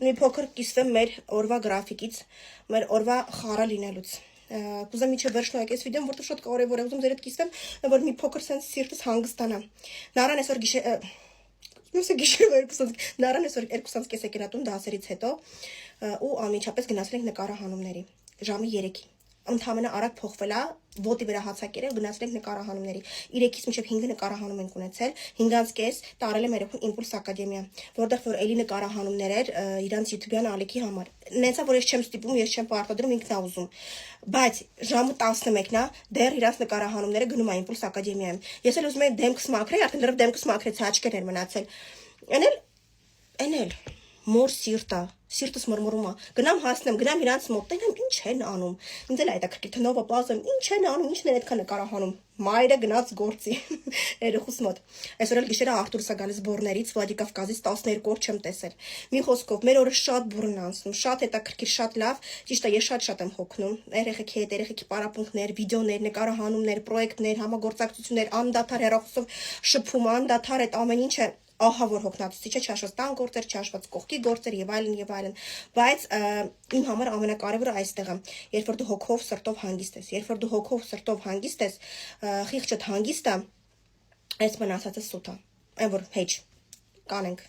մի փոքր կիսվեմ մեր օրվա գրաֆիկից, մեր օրվա խառը լինելուց։ Կուզեմ միջև վերջ նայեք այս վիդեոն, որտեղ շատ կարևոր է, ուզում ձեր հետ կիսվեմ, որ մի փոքր sense սիրտս հանգստանա։ Նարան այսօր Նարան այսօր 2:30 եկել ատուն դասերից հետո ու անմիջապես գնացել ենք նկարահանումների։ Ժամի 3-ին։ Ընդհանրապես արագ փոխվել է, ոտի վրա հացակեր է, գնացել ենք նկարահանումների։ 3-ից մինչև 5-ը նկարահանում ենք ունեցել, 5:30 տարել եմ երեքում Impulse Academy, որտեղ որ էլի նկարահանումներ էր իրանց YouTube-յան ալիքի համար։ Նենցա որ ես չեմ ստիպում, ես չեմ պարտադրում, ինքն է ուզում։ Բայց ժամը 11-ն է, դեռ իրանց նկարահանումները գնում է Impulse Academy-ում։ Ես էլ ուզում եմ դեմքս մաքրեի, արդեն դեռ դեմքս մաքրեցի, աչքերն էր մնացել։ Էնել մոր սիրտս մռմռում է։ Գնամ հասնեմ, գնամ իրանց մոտ, տենամ ինչ են անում։ Ինձ էլ հետաքրքիր թնովը պլազում, ինչ են անում, ինչն են այդքան նկարահանում։ Մայրը գնաց գործի երեխուս մոտ։ Այսօր էլ գիշերը Արտուրս է գալիս Բորներից, Վլադիկավկազից 12 օր չեմ տեսել։ Մի խոսքով, մեր օրը շատ բուրն անցնում, շատ հետաքրքիր, շատ լավ։ Ճիշտ է, ես շատ եմ հոգնում։ Երեխեքի հետ, երեխեքի պարապմունքներ, վիդեոներ, նկարահանումներ, պրոյեկտներ, համագործակցություններ, անդադար հեռախոսով շփում, անդադար այդ ամեն ինչը ահա որ հոգնածի չէ, չհաշված տան գործեր, չհաշված կողքի գործեր եւ այլն, բայց իմ համար ամենակարևորը այստեղ է, երբ որ դու հոգով սրտով հանգիստ ես, երբ որ դու հոգով սրտով հանգիստ ես, խիղճդ հանգիստ է, այս մնացածը սուտ է, այն որ հեչ կանենք